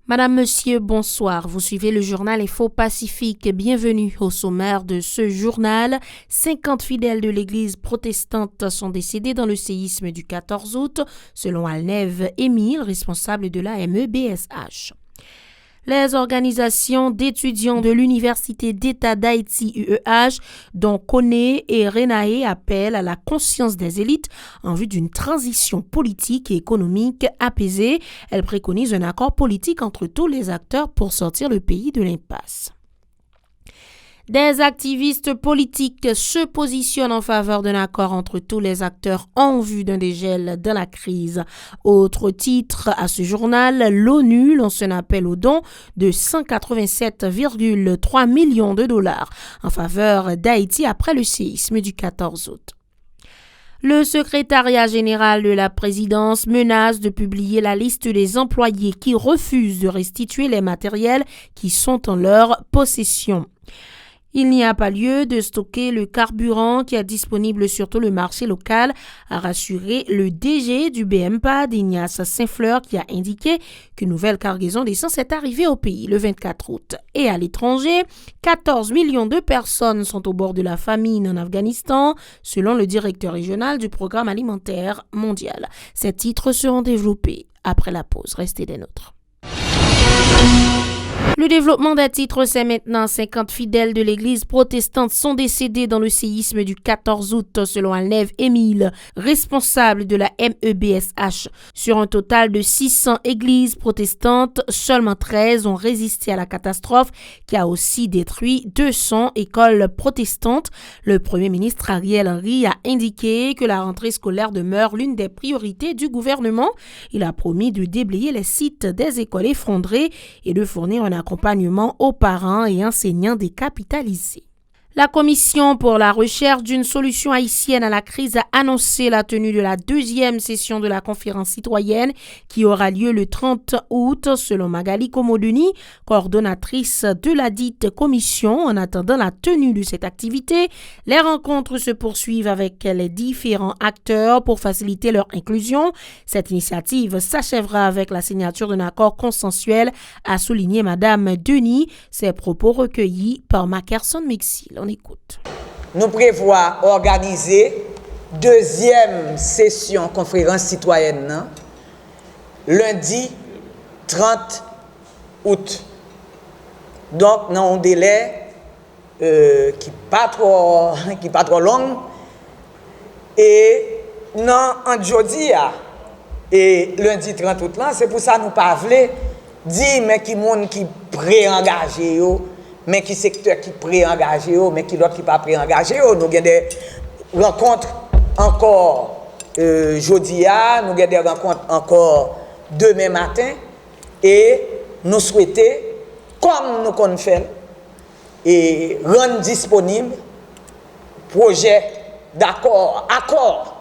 Madame, Monsieur, bonsoir. Vous suivez le journal Info Pacifique. Bienvenue au sommaire de ce journal. 50 fidèles de l'Église protestante sont décédés dans le séisme du 14 août, selon Alnève Émile, responsable de la MEBSH. Les organisations d'étudiants de l'Université d'État d'Haïti UEH, dont Koné et Renae, appellent à la conscience des élites en vue d'une transition politique et économique apaisée. Elles préconisent un accord politique entre tous les acteurs pour sortir le pays de l'impasse. Des activistes politiques se positionnent en faveur d'un accord entre tous les acteurs en vue d'un dégel de la crise. Autre titre à ce journal, l'ONU lance un appel aux dons de 187,3 millions de dollars en faveur d'Haïti après le séisme du 14 août. Le secrétariat général de la présidence menace de publier la liste des employés qui refusent de restituer les matériels qui sont en leur possession. Il n'y a pas lieu de stocker le carburant qui est disponible sur tout le marché local, a rassuré le DG du BMPAD, Ignace Saint-Fleur, qui a indiqué qu'une nouvelle cargaison d'essence est arrivée au pays le 24 août. Et à l'étranger, 14 millions de personnes sont au bord de la famine en Afghanistan, selon le directeur régional du Programme alimentaire mondial. Ces titres seront développés après la pause. Restez des nôtres. Le développement des titres, c'est maintenant. 50 fidèles de l'Église protestante sont décédés dans le séisme du 14 août, selon Alnève Émile, responsable de la MEBSH. Sur un total de 600 églises protestantes, seulement 13 ont résisté à la catastrophe qui a aussi détruit 200 écoles protestantes. Le premier ministre Ariel Henry a indiqué que la rentrée scolaire demeure l'une des priorités du gouvernement. Il a promis de déblayer les sites des écoles effondrées et de fournir un accompagnement aux parents et enseignants décapitalisés. La Commission pour la recherche d'une solution haïtienne à la crise a annoncé la tenue de la deuxième session de la conférence citoyenne qui aura lieu le 30 août, selon Magali Komoduni, coordonnatrice de la dite commission. En attendant la tenue de cette activité, les rencontres se poursuivent avec les différents acteurs pour faciliter leur inclusion. Cette initiative s'achèvera avec la signature d'un accord consensuel, a souligné Madame Denis, ses propos recueillis par Mackerson Mexil. On écoute. Nous prévoyons organiser deuxième session conférence citoyenne lundi 30 août. Donc dans un délai qui pas trop long et non en jeudi et lundi 30 août là, c'est pour ça nous pas voulons dire mais qui monde qui pré-engagé yo, mais qui secteur qui pré-engagé, mais qui l'autre qui pas pré-engagé. Nous avons des rencontres encore jeudi, nous avons des rencontres encore demain matin et nous souhaitons, comme nous qu'on fait, et rendre disponible projet accord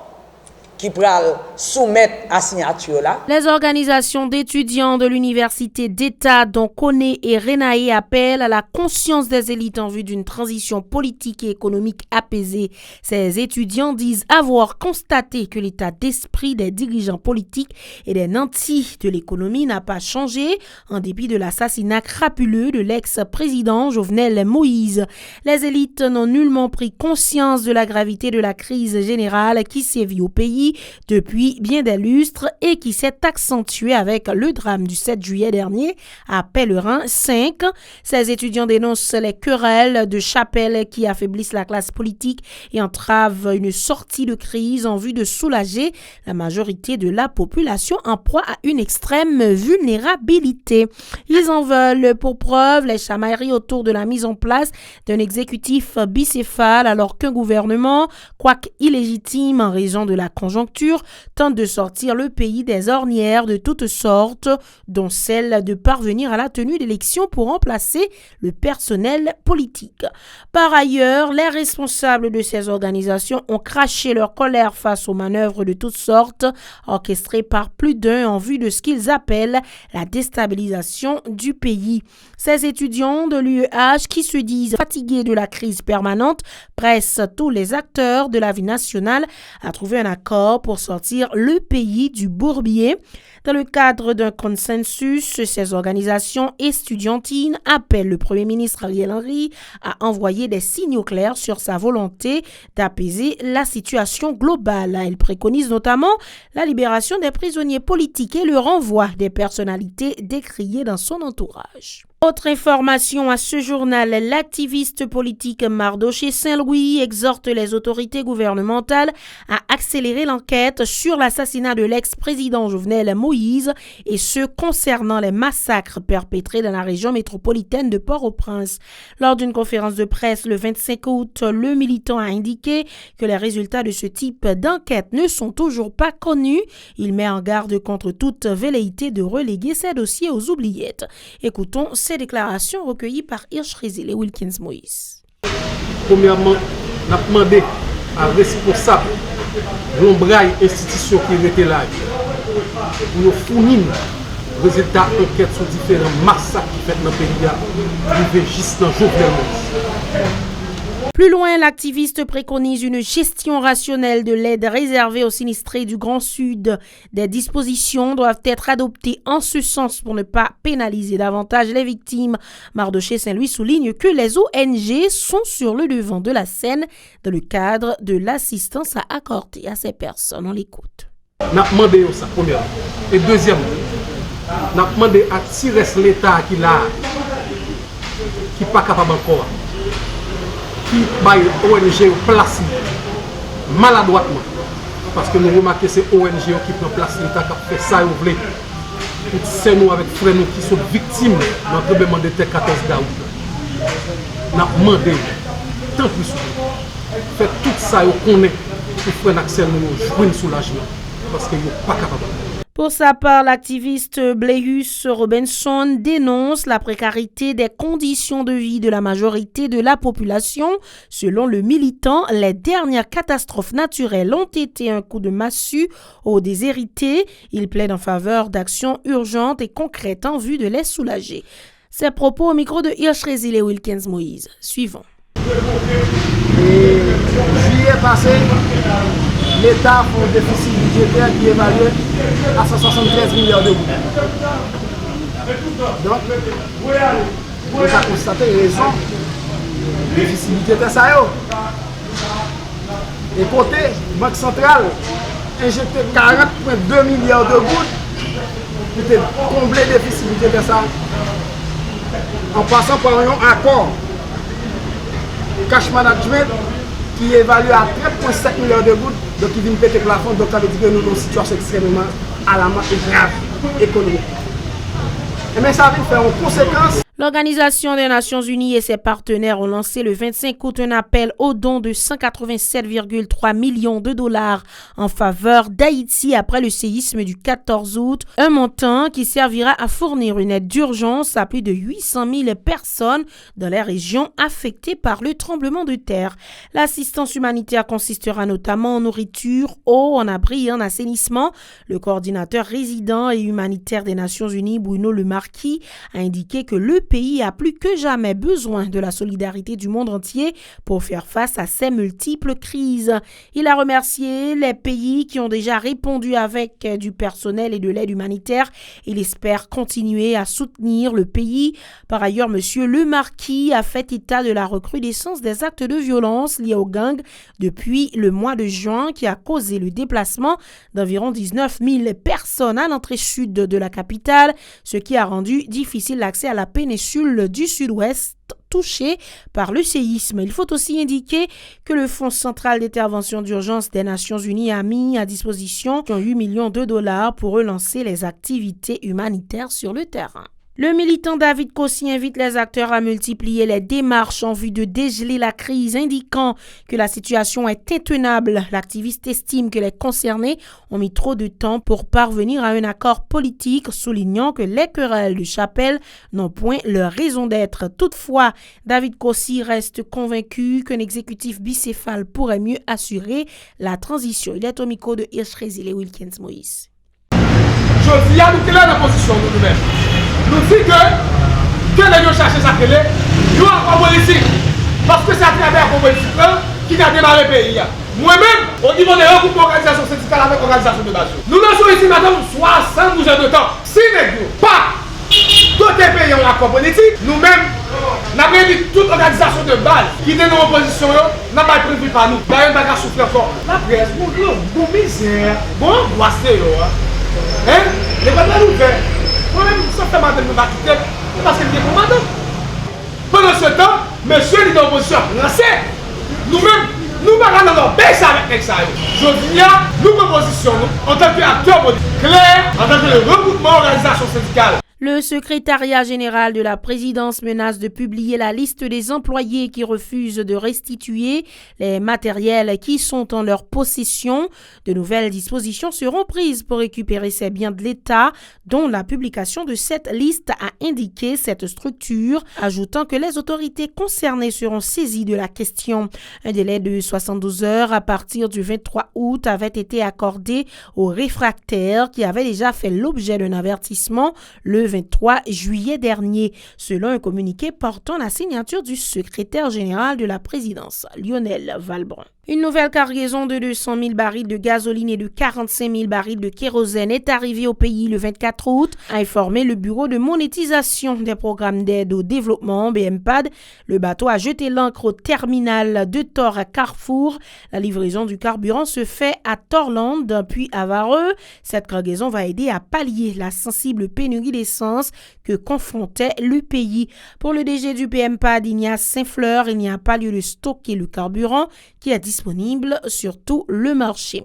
qui pourra soumettre à signature là. Les organisations d'étudiants de l'Université d'État, dont Koné et Renae, appellent à la conscience des élites en vue d'une transition politique et économique apaisée. Ces étudiants disent avoir constaté que l'état d'esprit des dirigeants politiques et des nantis de l'économie n'a pas changé en dépit de l'assassinat crapuleux de l'ex-président Jovenel Moïse. Les élites n'ont nullement pris conscience de la gravité de la crise générale qui sévit au pays depuis bien des lustres et qui s'est accentuée avec le drame du 7 juillet dernier à Pèlerin 5. Ces étudiants dénoncent les querelles de chapelle qui affaiblissent la classe politique et entravent une sortie de crise en vue de soulager la majorité de la population en proie à une extrême vulnérabilité. Ils en veulent pour preuve les chamailleries autour de la mise en place d'un exécutif bicéphale alors qu'un gouvernement, quoique illégitime en raison de la conjoncture, tente de sortir le pays des ornières de toutes sortes, dont celle de parvenir à la tenue d'élections pour remplacer le personnel politique. Par ailleurs, les responsables de ces organisations ont craché leur colère face aux manœuvres de toutes sortes, orchestrées par plus d'un en vue de ce qu'ils appellent la déstabilisation du pays. Ces étudiants de l'UEH qui se disent fatigués de la crise permanente pressent tous les acteurs de la vie nationale à trouver un accord accord pour sortir le pays du bourbier. Dans le cadre d'un consensus, ces organisations estudiantines appellent le Premier ministre Ariel Henry à envoyer des signaux clairs sur sa volonté d'apaiser la situation globale. Elles préconisent notamment la libération des prisonniers politiques et le renvoi des personnalités décriées dans son entourage. Autre information à ce journal, l'activiste politique Mardoché Saint-Louis exhorte les autorités gouvernementales à accélérer l'enquête sur l'assassinat de l'ex-président Jovenel Moïse et ce concernant les massacres perpétrés dans la région métropolitaine de Port-au-Prince. Lors d'une conférence de presse le 25 août, le militant a indiqué que les résultats de ce type d'enquête ne sont toujours pas connus. Il met en garde contre toute velléité de reléguer ces dossiers aux oubliettes. Écoutons ces déclarations recueillies par Hirsch Résil et Wilkins Moïse. Premièrement, on a demandé à responsable de l'ombraille institution qui était là pour nous fournir les résultats d'enquête sur différents massacres qui fait dans le pays, qui juste dans Jovenel Moïse. Plus loin, l'activiste préconise une gestion rationnelle de l'aide réservée aux sinistrés du Grand Sud. Des dispositions doivent être adoptées en ce sens pour ne pas pénaliser davantage les victimes. Mardoché Saint-Louis souligne que les ONG sont sur le devant de la scène dans le cadre de l'assistance à accorder à ces personnes. On l'écoute. On a demandé ça, premièrement. Et deuxièmement, on a demandé à tirer l'État qui n'est pas capable encore. Qui baille ONG place maladroitement. Parce que nous remarquons que c'est ONG qui prend place l'État qui fait ça et vous voulez. C'est nous avec frères nous qui sont victimes dans le tremblement de terre 14 d'août. Nous avons demandé, tant plus souvent, faites tout ça et vous connaissez pour frère Axel nous jouer un soulagement. Parce qu'ils ne sont pas capables. Pour sa part, l'activiste Bleus Robinson dénonce la précarité des conditions de vie de la majorité de la population. Selon le militant, les dernières catastrophes naturelles ont été un coup de massue aux déshérités. Il plaide en faveur d'actions urgentes et concrètes en vue de les soulager. Ces propos au micro de Hirsch Résil et Wilkins Moïse. Suivons. Juillet passé, l'État a un déficit budgétaire qui est évalué à 173 milliards d'euros. Donc, vous avez constaté raison, le déficit budgétaire ça y est. Et côté Banque centrale, injecté 40,2 milliards de gouttes pour combler le déficit budgétaire ça. En passant par un accord cash management qui est évalué à 13,5 milliards de gouttes, donc il vient péter le plafond, donc ça veut dire que nous avons une situation extrêmement alarmante et grave économique. Mais ça va faire une conséquence. L'Organisation des Nations Unies et ses partenaires ont lancé le 25 août un appel au don de 187,3 millions de dollars en faveur d'Haïti après le séisme du 14 août. Un montant qui servira à fournir une aide d'urgence à plus de 800 000 personnes dans les régions affectées par le tremblement de terre. L'assistance humanitaire consistera notamment en nourriture, eau, en abri et en assainissement. Le coordinateur résident et humanitaire des Nations Unies, Bruno Le Marquis, a indiqué que le pays a plus que jamais besoin de la solidarité du monde entier pour faire face à ces multiples crises. Il a remercié les pays qui ont déjà répondu avec du personnel et de l'aide humanitaire. Il espère continuer à soutenir le pays. Par ailleurs, Monsieur Le Marquis a fait état de la recrudescence des actes de violence liés aux gangs depuis le mois de juin qui a causé le déplacement d'environ 19 000 personnes à l'entrée sud de la capitale, ce qui a rendu difficile l'accès à la péninsule du sud-ouest touchée par le séisme. Il faut aussi indiquer que le Fonds central d'intervention d'urgence des Nations Unies a mis à disposition 8 millions de dollars pour relancer les activités humanitaires sur le terrain. Le militant David Kossi invite les acteurs à multiplier les démarches en vue de dégeler la crise, indiquant que la situation est intenable. L'activiste estime que les concernés ont mis trop de temps pour parvenir à un accord politique, soulignant que les querelles de chapelle n'ont point leur raison d'être. Toutefois, David Kossi reste convaincu qu'un exécutif bicéphale pourrait mieux assurer la transition. Il est au micro de Hirsch Résil et Wilkins Moïse. Je dis à nous quelle est la position de nous-mêmes. Nous disons que les gens cherchent ça, nous avons politique. Parce que c'est à travers la politique qui a démarré le pays. Moi-même, au niveau des regroupements d'organisations syndicales avec organisation de base, nous avons ici, madame, 72 heures de temps. Si nous pas d'autres pays ont l'accord politique, nous-mêmes, nous avons dit toute organisation de base qui est dans l'opposition, n'a pas prévu par nous. D'ailleurs, nous avons soufflé encore. La presse, bon misère, bon angoisse, hein? Les batailles ouvertes. Moi-même, ça fait madame, nous va quitter parce qu'il est pour madame. Pendant ce temps, monsieur est dans l'opposition, nous-mêmes, nous ne pouvons pas baisser avec ça. Je dis, nous propositionnons en tant qu'acteur politique clair, en tant que regroupement organisation syndicale. Le secrétariat général de la présidence menace de publier la liste des employés qui refusent de restituer les matériels qui sont en leur possession. De nouvelles dispositions seront prises pour récupérer ces biens de l'État, dont la publication de cette liste a indiqué cette structure, ajoutant que les autorités concernées seront saisies de la question. Un délai de 72 heures à partir du 23 août avait été accordé aux réfractaires qui avaient déjà fait l'objet d'un avertissement le 23 juillet dernier, selon un communiqué portant la signature du secrétaire général de la présidence, Lionel Valbron. Une nouvelle cargaison de 200 000 barils de gasoline et de 45 000 barils de kérosène est arrivée au pays le 24 août, a informé le Bureau de monétisation des programmes d'aide au développement, BMPAD. Le bateau a jeté l'ancre au terminal de Tor à Carrefour. La livraison du carburant se fait à Torland, puis à Vareux. Cette cargaison va aider à pallier la sensible pénurie d'essence que confrontait le pays. Pour le DG du BMPAD, Ignace Saint-Fleur, il n'y a pas lieu de stocker le carburant qui est disponible sur tout le marché.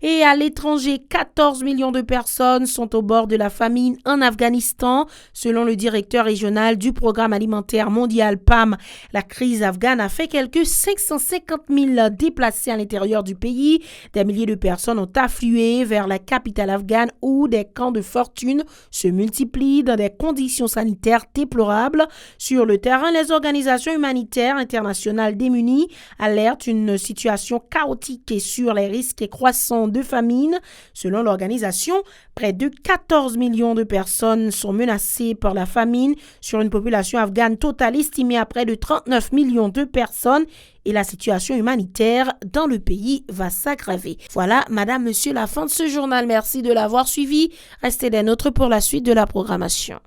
Et à l'étranger, 14 millions de personnes sont au bord de la famine en Afghanistan, selon le directeur régional du Programme alimentaire mondial PAM. La crise afghane a fait quelques 550 000 déplacés à l'intérieur du pays. Des milliers de personnes ont afflué vers la capitale afghane où des camps de fortune se multiplient dans des conditions sanitaires déplorables. Sur le terrain, les organisations humanitaires internationales démunies alertent une situation chaotique et sur les risques croissants de famine. Selon l'organisation, près de 14 millions de personnes sont menacées par la famine sur une population afghane totale estimée à près de 39 millions de personnes et la situation humanitaire dans le pays va s'aggraver. Voilà, madame, monsieur, la fin de ce journal. Merci de l'avoir suivi. Restez des nôtres pour la suite de la programmation.